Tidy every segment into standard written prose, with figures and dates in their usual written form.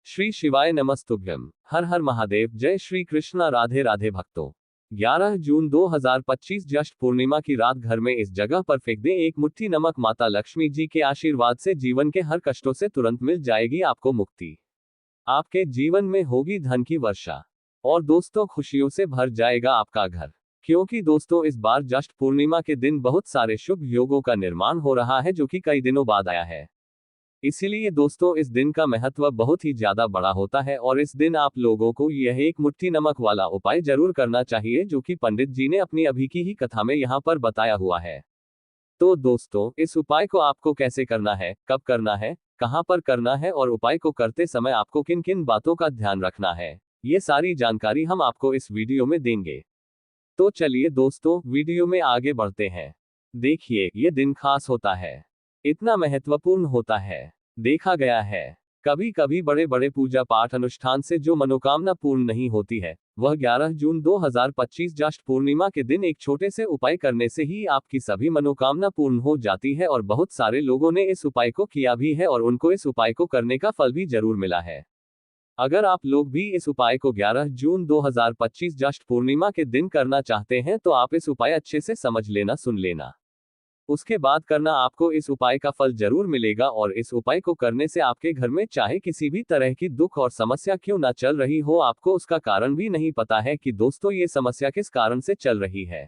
श्री शिवाय नमस्तुभ्यम। हर हर महादेव। जय श्री कृष्णा। राधे राधे भक्तों। 11 जून 2025 ज्येष्ठ पूर्णिमा की रात घर में इस जगह पर फेंक दें एक मुट्ठी नमक। माता लक्ष्मी जी के आशीर्वाद से जीवन के हर कष्टों से तुरंत मिल जाएगी आपको मुक्ति। आपके जीवन में होगी धन की वर्षा और दोस्तों खुशियों से भर जाएगा आपका घर। क्योंकि दोस्तों इस बार ज्येष्ठ पूर्णिमा के दिन बहुत सारे शुभ योगों का निर्माण हो रहा है जो कि कई दिनों बाद आया है। इसीलिए दोस्तों इस दिन का महत्व बहुत ही ज्यादा बड़ा होता है और इस दिन आप लोगों को यह एक मुट्ठी नमक वाला उपाय जरूर करना चाहिए जो कि पंडित जी ने अपनी अभी की ही कथा में यहाँ पर बताया हुआ है। तो दोस्तों इस उपाय को आपको कैसे करना है, कब करना है, कहाँ पर करना है और उपाय को करते समय आपको किन किन बातों का ध्यान रखना है, ये सारी जानकारी हम आपको इस वीडियो में देंगे। तो चलिए दोस्तों वीडियो में आगे बढ़ते हैं। देखिए ये दिन खास होता है, इतना महत्वपूर्ण होता है। देखा गया है कभी कभी बड़े बड़े पूजा पाठ अनुष्ठान से जो मनोकामना पूर्ण नहीं होती है, वह 11 जून 2025 ज्येष्ठ पूर्णिमा के दिन एक छोटे से उपाय करने से ही आपकी सभी मनोकामना पूर्ण हो जाती है। और बहुत सारे लोगों ने इस उपाय को किया भी है और उनको इस उपाय को करने का फल भी जरूर मिला है। अगर आप लोग भी इस उपाय को 11 जून 2025 ज्येष्ठ पूर्णिमा के दिन करना चाहते हैं तो आप इस उपाय अच्छे से समझ लेना, सुन लेना, उसके बाद करना। आपको इस उपाय का फल जरूर मिलेगा और इस उपाय को करने से आपके घर में चाहे किसी भी तरह की दुख और समस्या क्यों ना चल रही हो, आपको उसका कारण भी नहीं पता है कि दोस्तों ये समस्या किस कारण से चल रही है।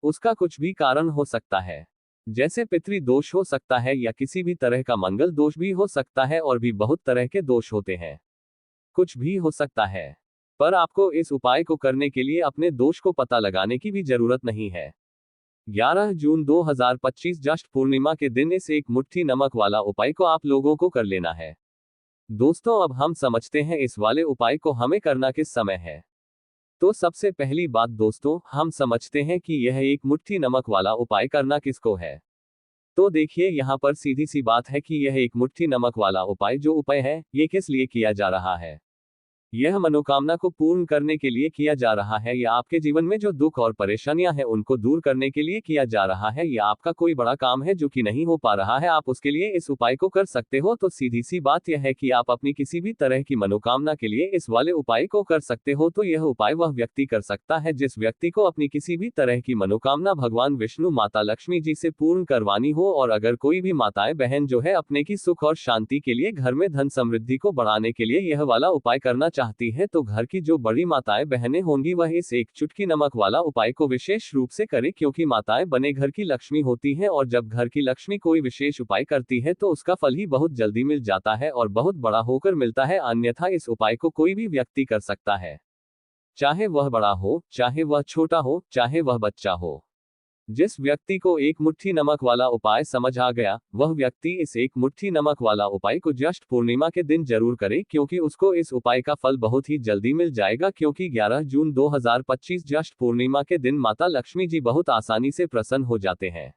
उसका कुछ भी कारण हो सकता है, जैसे पितृ दोष हो सकता है या किसी भी तरह का मंगल दोष भी हो सकता है और भी बहुत तरह के दोष होते हैं, कुछ भी हो सकता है। पर आपको इस उपाय को करने के लिए अपने दोष को पता लगाने की भी जरूरत नहीं है। 11 जून 2025 ज्येष्ठ पूर्णिमा के दिन इस एक मुट्ठी नमक वाला उपाय को आप लोगों को कर लेना है। दोस्तों अब हम समझते हैं इस वाले उपाय को हमें करना किस समय है। तो सबसे पहली बात दोस्तों हम समझते हैं कि यह एक मुट्ठी नमक वाला उपाय करना किसको है। तो देखिए यहाँ पर सीधी सी बात है कि यह एक मुट्ठी नमक वाला उपाय जो उपाय है ये किस लिए किया जा रहा है। यह मनोकामना को पूर्ण करने के लिए किया जा रहा है या आपके जीवन में जो दुख और परेशानियां हैं उनको दूर करने के लिए किया जा रहा है, या आपका कोई बड़ा काम है जो कि नहीं हो पा रहा है, आप उसके लिए इस उपाय को कर सकते हो। तो सीधी सी बात यह है कि आप अपनी किसी भी तरह की मनोकामना के लिए इस वाले उपाय को कर सकते हो। तो यह उपाय वह व्यक्ति कर सकता है जिस व्यक्ति को अपनी किसी भी तरह की मनोकामना भगवान विष्णु माता लक्ष्मी जी से पूर्ण करवानी हो। और अगर कोई भी माताएं बहन जो है अपने की सुख और शांति के लिए, घर में धन समृद्धि को बढ़ाने के लिए यह वाला उपाय करना चाहती है, तो घर की जो बड़ी माताएं बहनें होंगी वह इस एक चुटकी नमक वाला उपाय को विशेष रूप से करें, क्योंकि माताएं बने घर की लक्ष्मी होती हैं और जब घर की लक्ष्मी कोई विशेष उपाय करती है तो उसका फल ही बहुत जल्दी मिल जाता है और बहुत बड़ा होकर मिलता है। अन्यथा इस उपाय को कोई भी व्यक्ति कर सकता है, चाहे वह बड़ा हो, चाहे वह छोटा हो, चाहे वह बच्चा हो। जिस व्यक्ति को एक मुट्ठी नमक वाला उपाय समझ आ गया, वह व्यक्ति इस एक मुट्ठी नमक वाला उपाय को ज्येष्ठ पूर्णिमा के दिन जरूर करे, क्योंकि उसको इस उपाय का फल बहुत ही जल्दी मिल जाएगा। क्योंकि 11 जून 2025 ज्येष्ठ पूर्णिमा के दिन माता लक्ष्मी जी बहुत आसानी से प्रसन्न हो जाते हैं।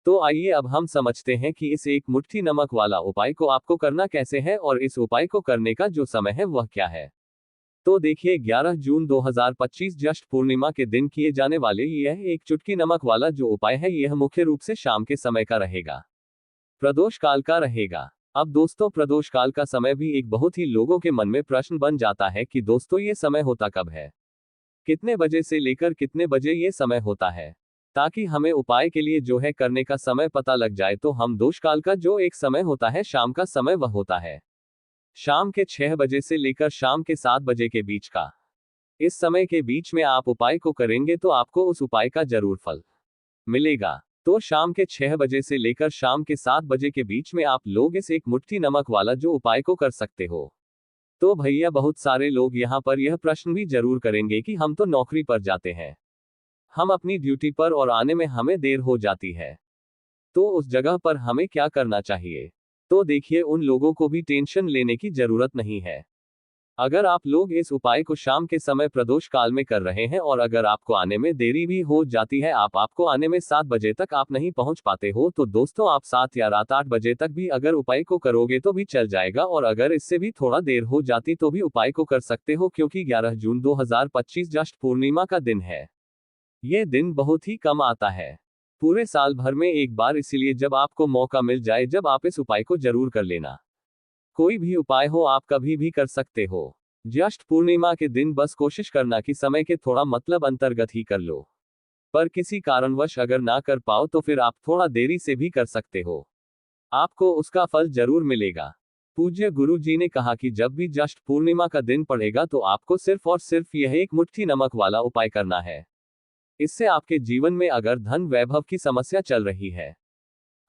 तो आइए अब हम समझते हैं कि इस एक मुट्ठी नमक वाला उपाय को आपको करना कैसे है और इस उपाय को करने का जो समय है वह क्या है। तो देखिए 11 जून 2025 ज्येष्ठ पूर्णिमा के दिन किए जाने वाले यह एक चुटकी नमक वाला जो उपाय है यह मुख्य रूप से शाम के समय का रहेगा, प्रदोष काल का रहेगा। अब दोस्तों प्रदोष काल का समय भी एक बहुत ही लोगों के मन में प्रश्न बन जाता है कि दोस्तों ये समय होता कब है, कितने बजे से लेकर कितने बजे ये समय होता है, ताकि हमें उपाय के लिए जो है करने का समय पता लग जाए। तो हम दोष काल का जो एक समय होता है, शाम का समय, वह होता है शाम के 6 बजे से लेकर शाम के 7 बजे के बीच का। इस समय के बीच में आप उपाय को करेंगे तो आपको उस उपाय का जरूर फल मिलेगा। तो शाम के 6 बजे से लेकर शाम के 7 बजे के बीच में आप लोग इस एक मुट्ठी नमक वाला जो उपाय को कर सकते हो। तो भैया बहुत सारे लोग यहाँ पर यह प्रश्न भी जरूर करेंगे कि हम तो नौकरी पर जाते हैं, हम अपनी ड्यूटी पर और आने में हमें देर हो जाती है, तो उस जगह पर हमें क्या करना चाहिए। तो देखिए उन लोगों को भी टेंशन लेने की जरूरत नहीं है। अगर आप लोग इस उपाय को शाम के समय प्रदोष काल में कर रहे हैं और अगर आपको आने में देरी भी हो जाती है, आपको आने में 7 बजे तक आप नहीं पहुंच पाते हो, तो दोस्तों आप 7 या रात 8 बजे तक भी अगर उपाय को करोगे तो भी चल जाएगा। और अगर इससे भी थोड़ा देर हो जाती तो भी उपाय को कर सकते हो, क्योंकि 11 जून 2025 ज्येष्ठ पूर्णिमा का दिन है। यह दिन बहुत ही कम आता है, पूरे साल भर में एक बार, इसीलिए जब आपको मौका मिल जाए जब आप इस उपाय को जरूर कर लेना। कोई भी उपाय हो आप कभी भी कर सकते हो। ज्येष्ठ पूर्णिमा के दिन बस कोशिश करना कि समय के थोड़ा मतलब अंतर्गत ही कर लो। पर किसी कारणवश अगर ना कर पाओ तो फिर आप थोड़ा देरी से भी कर सकते हो। आपको उसका फल जरूर मिलेगा। पूज्य गुरु जी ने कहा कि जब भी ज्येष्ठ पूर्णिमा का दिन पड़ेगा तो आपको सिर्फ और सिर्फ यह एक मुट्ठी नमक वाला उपाय करना है। इससे आपके जीवन में अगर धन वैभव की समस्या चल रही है,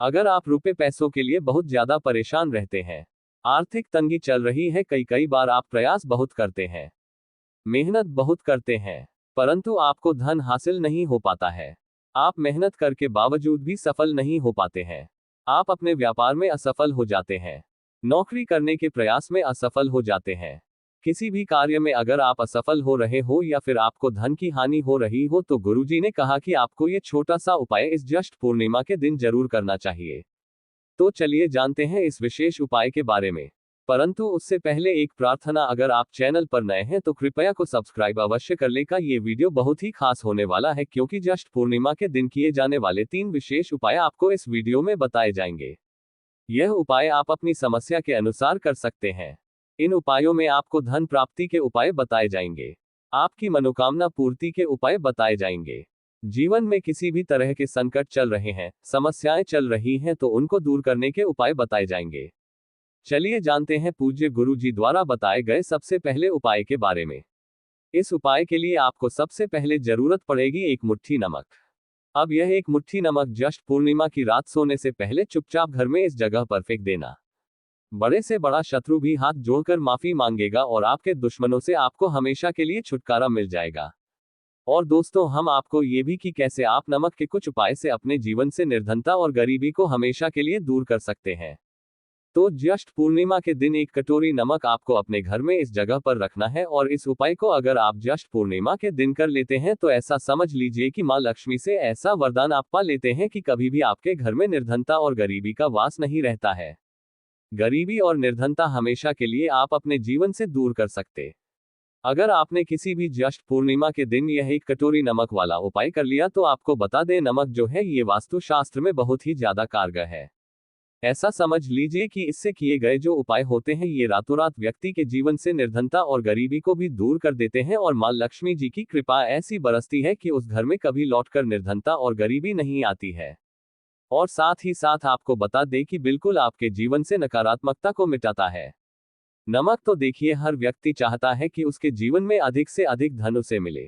अगर आप रुपए पैसों के लिए बहुत ज्यादा परेशान रहते हैं, आर्थिक तंगी चल रही है, कई बार आप प्रयास बहुत करते हैं, मेहनत बहुत करते हैं, परंतु आपको धन हासिल नहीं हो पाता है, आप मेहनत करके बावजूद भी सफल नहीं हो पाते हैं, आप अपने व्यापार में असफल हो जाते हैं, नौकरी करने के प्रयास में असफल हो जाते हैं, किसी भी कार्य में अगर आप असफल हो रहे हो या फिर आपको धन की हानि हो रही हो तो गुरुजी ने कहा कि आपको ये छोटा सा उपाय इस ज्येष्ठ पूर्णिमा के दिन जरूर करना चाहिए। तो चलिए जानते हैं इस विशेष उपाय के बारे में। परंतु उससे पहले एक प्रार्थना, अगर आप चैनल पर नए हैं तो कृपया को सब्सक्राइब अवश्य कर ले। का ये वीडियो बहुत ही खास होने वाला है क्योंकि ज्येष्ठ पूर्णिमा के दिन किए जाने वाले 3 विशेष उपाय आपको इस वीडियो में बताए जाएंगे। यह उपाय आप अपनी समस्या के अनुसार कर सकते हैं। इन उपायों में आपको धन प्राप्ति के उपाय बताए जाएंगे, आपकी मनोकामना पूर्ति के उपाय बताए जाएंगे। जीवन में किसी भी तरह के संकट चल रहे हैं, समस्याएं चल रही हैं तो उनको दूर करने के उपाय बताए जाएंगे। चलिए जानते हैं पूज्य गुरु जी द्वारा बताए गए सबसे पहले उपाय के बारे में। इस उपाय के लिए आपको सबसे पहले जरूरत पड़ेगी एक मुट्ठी नमक। अब यह एक मुट्ठी नमक ज्येष्ठ पूर्णिमा की रात सोने से पहले चुपचाप घर में इस जगह पर फेंक देना। बड़े से बड़ा शत्रु भी हाथ जोड़कर माफी मांगेगा और आपके दुश्मनों से आपको हमेशा के लिए छुटकारा मिल जाएगा। और दोस्तों, हम आपको ये भी कि कैसे आप नमक के कुछ उपाय से अपने जीवन से निर्धनता और गरीबी को हमेशा के लिए दूर कर सकते हैं। तो ज्येष्ठ पूर्णिमा के दिन एक कटोरी नमक आपको अपने घर में इस जगह पर रखना है और इस उपाय को अगर आप ज्येष्ठ पूर्णिमा के दिन कर लेते हैं तो ऐसा समझ लीजिए कि मां लक्ष्मी से ऐसा वरदान आप पा लेते हैं कि कभी भी आपके घर में निर्धनता और गरीबी का वास नहीं रहता है। गरीबी और निर्धनता हमेशा के लिए आप अपने जीवन से दूर कर सकते। अगर आपने किसी भी ज्येष्ठ पूर्णिमा के दिन यह एक कटोरी नमक वाला उपाय कर लिया तो आपको बता दें, नमक जो है ये वास्तु शास्त्र में बहुत ही ज्यादा कारगर है। ऐसा समझ लीजिए कि इससे किए गए जो उपाय होते हैं ये रातों रात व्यक्ति के जीवन से निर्धनता और गरीबी को भी दूर कर देते हैं और मां लक्ष्मी जी की कृपा ऐसी बरसती है कि उस घर में कभी लौटकर निर्धनता और गरीबी नहीं आती है। और साथ ही साथ आपको बता दें कि बिल्कुल आपके जीवन से नकारात्मकता को मिटाता है। नमक तो देखिए हर व्यक्ति चाहता है कि उसके जीवन में अधिक से अधिक धन उसे मिले,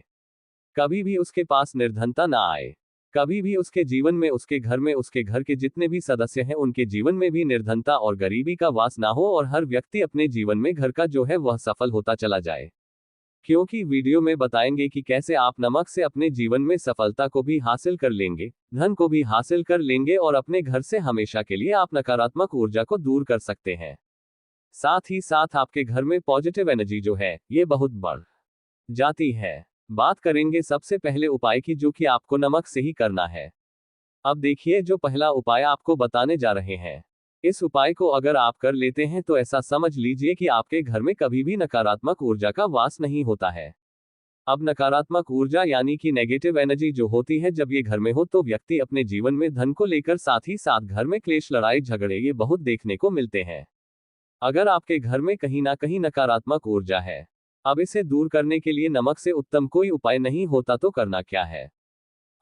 कभी भी उसके पास निर्धनता ना आए, कभी भी उसके जीवन में, उसके घर में, उसके घर के जितने भी सदस्य हैं उनके जीवन में भी निर्धनता और गरीबी का वास ना हो और हर व्यक्ति अपने जीवन में घर का जो है वह सफल होता चला जाए। क्योंकि वीडियो में बताएंगे कि कैसे आप नमक से अपने जीवन में सफलता को भी हासिल कर लेंगे, धन को भी हासिल कर लेंगे और अपने घर से हमेशा के लिए आप नकारात्मक ऊर्जा को दूर कर सकते हैं। साथ ही साथ आपके घर में पॉजिटिव एनर्जी जो है ये बहुत बढ़ जाती है। बात करेंगे सबसे पहले उपाय की, जो कि आपको नमक से ही करना है। अब देखिए जो पहला उपाय आपको बताने जा रहे हैं, इस उपाय को अगर आप कर लेते हैं तो ऐसा समझ लीजिए कि आपके घर में कभी भी नकारात्मक ऊर्जा का वास नहीं होता है। अब नकारात्मक ऊर्जा यानी कि नेगेटिव एनर्जी जो होती है, जब ये घर में हो तो व्यक्ति अपने जीवन में धन को लेकर साथ ही साथ घर में क्लेश, लड़ाई झगड़े ये बहुत देखने को मिलते हैं। अगर आपके घर में कहीं ना कहीं नकारात्मक ऊर्जा है, अब इसे दूर करने के लिए नमक से उत्तम कोई उपाय नहीं होता। तो करना क्या है,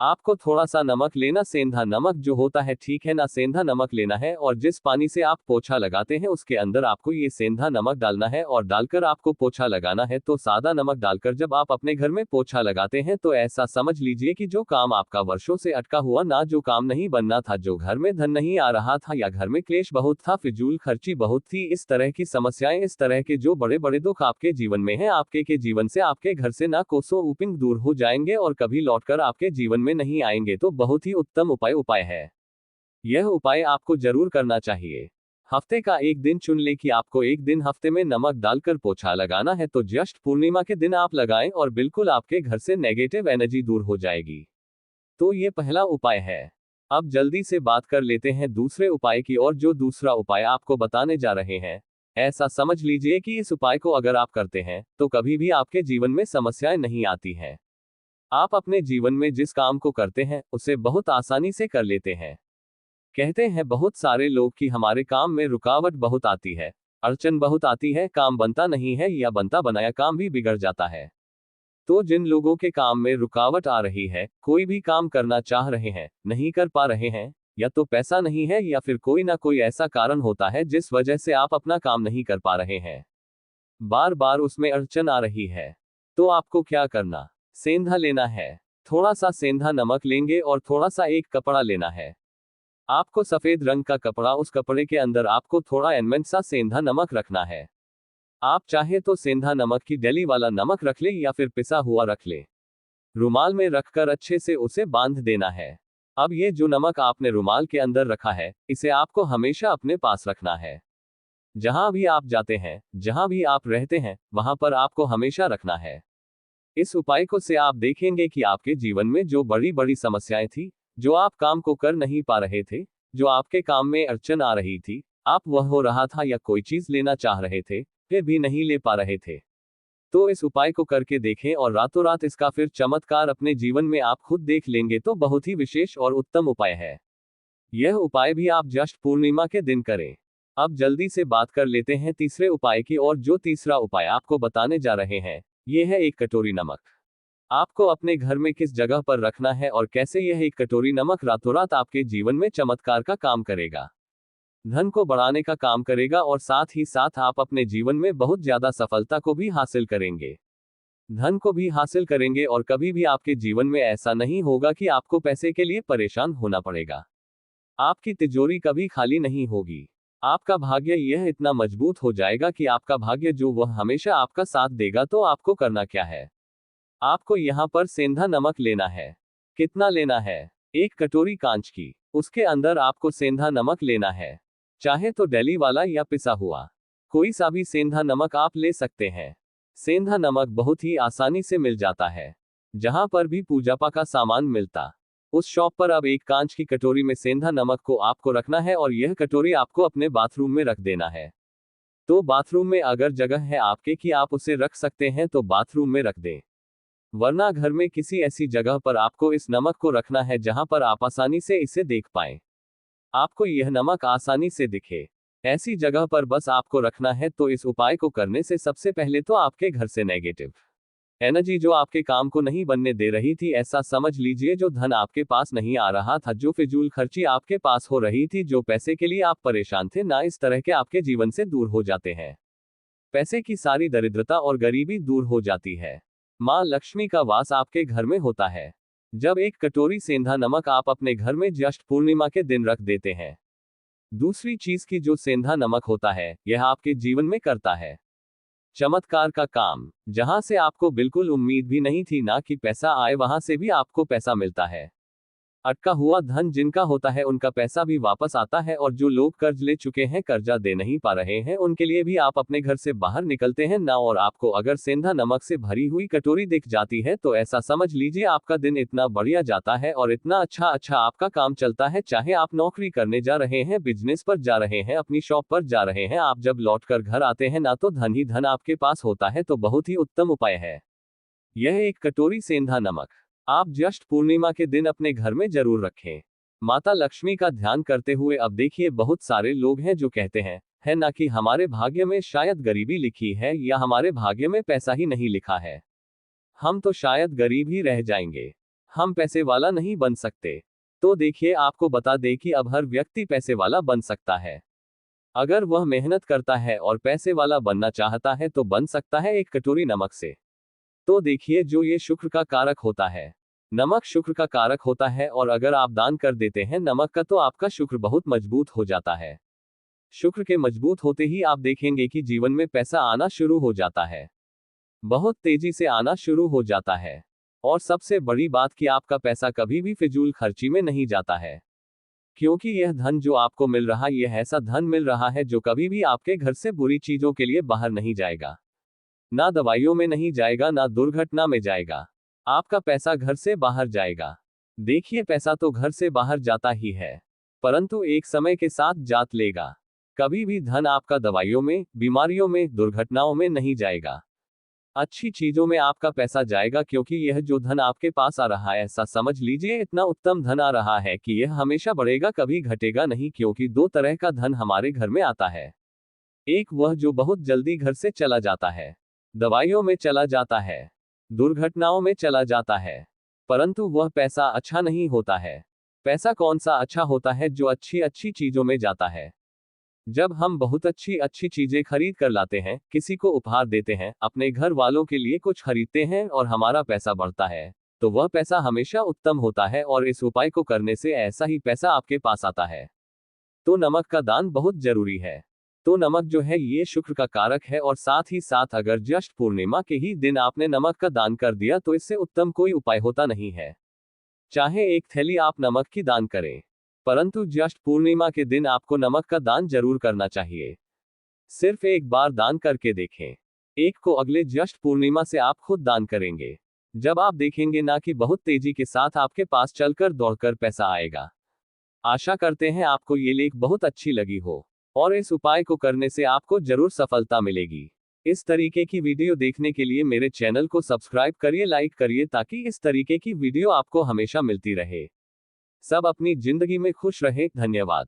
आपको थोड़ा सा नमक लेना, सेंधा नमक जो होता है, ठीक है ना, सेंधा नमक लेना है और जिस पानी से आप पोछा लगाते हैं उसके अंदर आपको ये सेंधा नमक डालना है और डालकर आपको पोछा लगाना है। तो सादा नमक डालकर जब आप अपने घर में पोछा लगाते हैं तो ऐसा समझ लीजिए कि जो काम आपका वर्षों से अटका हुआ, ना जो काम नहीं बनना था, जो घर में धन नहीं आ रहा था या घर में क्लेश बहुत था, फिजूल खर्ची बहुत थी, इस तरह की समस्याएं, इस तरह के जो बड़े बड़े दुख आपके जीवन में हैं, आपके के जीवन से, आपके घर से ना कोसों ऊपिंग दूर हो जाएंगे और कभी लौटकर आपके जीवन में नहीं आएंगे। तो बहुत ही उत्तम उपाय है। यह उपाय आपको जरूर करना चाहिए। हफ्ते का एक दिन चुन ले कि आपको एक दिन हफ्ते में नमक डालकर पोछा लगाना है, तो ज्येष्ठ पूर्णिमा के दिन आप लगाएं और बिल्कुल आपके घर से नेगेटिव एनर्जी दूर हो जाएगी। तो ये पहला उपाय है। अब जल्दी से बात कर लेते हैं दूसरे उपाय की, और जो दूसरा उपाय आपको बताने जा रहे हैं, ऐसा समझ लीजिए कि इस उपाय को अगर आप करते हैं तो कभी भी आपके जीवन में समस्याएं नहीं आती हैं। आप अपने जीवन में जिस काम को करते हैं उसे बहुत आसानी से कर लेते हैं। कहते हैं बहुत सारे लोग कि हमारे काम में रुकावट बहुत आती है, अड़चन बहुत आती है, काम बनता नहीं है या बनता बनाया काम भी बिगड़ जाता है। तो जिन लोगों के काम में रुकावट आ रही है, कोई भी काम करना चाह रहे हैं, नहीं कर पा रहे हैं, या तो पैसा नहीं है या फिर कोई ना कोई ऐसा कारण होता है जिस वजह से आप अपना काम नहीं कर पा रहे हैं, बार बार उसमें अड़चन आ रही है, तो आपको क्या करना? सेंधा लेना है। थोड़ा सा सेंधा नमक लेंगे और थोड़ा सा एक कपड़ा लेना है। आपको सफेद रंग का कपड़ा, उस कपड़े के अंदर आपको थोड़ा एनमेंट सा सेंधा नमक रखना है। आप चाहे तो सेंधा नमक की डेली वाला नमक रख ले या फिर पिसा हुआ रख ले। रुमाल में रखकर अच्छे से उसे बांध देना है। अब ये जो नमक आपने रुमाल के अंदर रखा है, इसे आपको हमेशा अपने पास रखना है। जहां भी आप जाते हैं, जहां भी आप रहते हैं, वहां पर आपको हमेशा रखना है। इस उपाय को से आप देखेंगे कि आपके जीवन में जो बड़ी बड़ी समस्याएं थी, जो आप काम को कर नहीं पा रहे थे, जो आपके काम में अड़चन आ रही थी, आप वह हो रहा था या कोई चीज लेना चाह रहे थे, फिर भी नहीं ले पा रहे थे, तो इस उपाय को करके देखें और रातों रात इसका फिर चमत्कार अपने जीवन में आप खुद देख लेंगे। तो बहुत ही विशेष और उत्तम उपाय है। यह उपाय भी आप ज्येष्ठ पूर्णिमा के दिन करें। अब जल्दी से बात कर लेते हैं तीसरे उपाय की, और जो तीसरा उपाय आपको बताने जा रहे हैं, यह है 1 कटोरी नमक। आपको अपने घर में किस जगह पर रखना है और कैसे यह 1 कटोरी नमक रातों रात आपके जीवन में चमत्कार का काम करेगा, धन को बढ़ाने का काम करेगा, और साथ ही साथ आप अपने जीवन में बहुत ज्यादा सफलता को भी हासिल करेंगे, धन को भी हासिल करेंगे, और कभी भी आपके जीवन में ऐसा नहीं होगा कि आपको पैसे के लिए परेशान होना पड़ेगा। आपकी तिजोरी कभी खाली नहीं होगी। आपका भाग्य यह इतना मजबूत हो जाएगा कि आपका भाग्य जो वह हमेशा आपका साथ देगा। तो आपको करना क्या है? आपको यहाँ पर सेंधा नमक लेना है। कितना लेना है? 1 कटोरी कांच की। उसके अंदर आपको सेंधा नमक लेना है। चाहे तो डेली वाला या पिसा हुआ, कोई सा भी सेंधा नमक आप ले सकते हैं। सेंधा नमक बहुत ही आसानी से मिल जाता है। जहां पर भी पूजापा का सामान मिलता, उस शॉप पर अब एक कांच की कटोरी में सेंधा नमक को आपको रखना है, और यह कटोरी आपको अपने बाथरूम में रख देना है। तो बाथरूम में अगर जगह है आपके कि आप उसे रख सकते हैं तो बाथरूम में रख दें, वरना घर में किसी ऐसी जगह पर आपको इस नमक को रखना है जहां पर आप आसानी से इसे देख पाएं, आपको यह नमक आसानी से दिखे, ऐसी जगह पर बस आपको रखना है। तो इस उपाय को करने से सबसे पहले तो आपके घर से नेगेटिव एनर्जी जो आपके काम को नहीं बनने दे रही थी, ऐसा समझ लीजिए जो धन आपके पास नहीं आ रहा था, जो फिजूल खर्ची आपके पास हो रही थी, जो पैसे के लिए आप परेशान थे ना, इस तरह के आपके जीवन से दूर हो जाते हैं। पैसे की सारी दरिद्रता और गरीबी दूर हो जाती है। माँ लक्ष्मी का वास आपके घर में होता है। जब 1 कटोरी सेंधा नमक आप अपने घर में ज्येष्ठ पूर्णिमा के दिन रख देते हैं। दूसरी चीज की जो सेंधा नमक होता है, यह आपके जीवन में करता है चमत्कार का काम। जहां से आपको बिल्कुल उम्मीद भी नहीं थी ना कि पैसा आए, वहां से भी आपको पैसा मिलता है। अटका हुआ धन जिनका होता है, उनका पैसा भी वापस आता है, और जो लोग कर्ज ले चुके हैं, कर्जा दे नहीं पा रहे हैं, उनके लिए भी आप अपने घर से बाहर निकलते हैं ना। और आपको अगर सेंधा नमक से भरी हुई कटोरी दिख जाती है, तो ऐसा समझ लीजिए आपका दिन इतना बढ़िया जाता है और इतना अच्छा आपका काम चलता है। चाहे आप नौकरी करने जा रहे हैं, बिजनेस पर जा रहे हैं, अपनी शॉप पर जा रहे हैं, आप जब लौट कर घर आते हैं ना, तो धन ही धन आपके पास होता है। तो बहुत ही उत्तम उपाय है यह 1 कटोरी सेंधा नमक। आप ज्येष्ठ पूर्णिमा के दिन अपने घर में जरूर रखें, माता लक्ष्मी का ध्यान करते हुए। अब देखिए, बहुत सारे लोग हैं जो कहते हैं, है ना, कि हमारे भाग्य में शायद गरीबी लिखी है, या हमारे भाग्य में पैसा ही नहीं लिखा है, हम तो शायद गरीब ही रह जाएंगे, हम पैसे वाला नहीं बन सकते। तो देखिए, आपको बता दें कि अब हर व्यक्ति पैसे वाला बन सकता है, अगर वह मेहनत करता है और पैसे वाला बनना चाहता है तो बन सकता है 1 कटोरी नमक से। तो देखिए, जो ये शुक्र का कारक होता है, नमक शुक्र का कारक होता है, और अगर आप दान कर देते हैं नमक का, तो आपका शुक्र बहुत मजबूत हो जाता है। शुक्र के मजबूत होते ही आप देखेंगे कि जीवन में पैसा आना शुरू हो जाता है, बहुत तेजी से आना शुरू हो जाता है। और सबसे बड़ी बात कि आपका पैसा कभी भी फिजूल खर्ची में नहीं जाता है, क्योंकि यह धन जो आपको मिल रहा है, यह ऐसा धन मिल रहा है जो कभी भी आपके घर से बुरी चीजों के लिए बाहर नहीं जाएगा, ना दवाइयों में नहीं जाएगा, ना दुर्घटना में जाएगा। आपका पैसा घर से बाहर जाएगा। देखिए, पैसा तो घर से बाहर जाता ही है, परंतु एक समय के साथ जात लेगा। कभी भी धन आपका दवाइयों में, बीमारियों में, दुर्घटनाओं में नहीं जाएगा, अच्छी चीजों में आपका पैसा जाएगा। क्योंकि यह जो धन आपके पास आ रहा है, ऐसा समझ लीजिए इतना उत्तम धन आ रहा है कि यह हमेशा बढ़ेगा, कभी घटेगा नहीं। क्योंकि 2 तरह का धन हमारे घर में आता है, एक वह जो बहुत जल्दी घर से चला जाता है, दवाइयों में चला जाता है, दुर्घटनाओं में चला जाता है, परंतु वह पैसा अच्छा नहीं होता है। पैसा कौन सा अच्छा होता है? जो अच्छी अच्छी चीजों में जाता है। जब हम बहुत अच्छी अच्छी चीजें खरीद कर लाते हैं, किसी को उपहार देते हैं, अपने घर वालों के लिए कुछ खरीदते हैं और हमारा पैसा बढ़ता है, तो वह पैसा हमेशा उत्तम होता है और इस उपाय को करने से ऐसा ही पैसा आपके पास आता है। तो नमक का दान बहुत जरूरी है। तो नमक जो है ये शुक्र का कारक है और साथ ही साथ अगर ज्येष्ठ पूर्णिमा के ही दिन आपने नमक का दान कर दिया तो इससे उत्तम कोई उपाय होता नहीं है। चाहे एक थैली आप नमक की दान करें, परंतु ज्येष्ठ पूर्णिमा के दिन आपको नमक का दान जरूर करना चाहिए। सिर्फ एक बार दान करके देखें। एक को अगले ज्येष्ठ पूर्णिमा से आप खुद दान करेंगे। जब आप देखेंगे ना कि बहुत तेजी के साथ आपके पास चलकर दौड़कर पैसा आएगा। आशा करते हैं आपको ये लेख बहुत अच्छी लगी हो और इस उपाय को करने से आपको जरूर सफलता मिलेगी। इस तरीके की वीडियो देखने के लिए मेरे चैनल को सब्सक्राइब करिए, लाइक करिए ताकि इस तरीके की वीडियो आपको हमेशा मिलती रहे। सब अपनी जिंदगी में खुश रहें। धन्यवाद।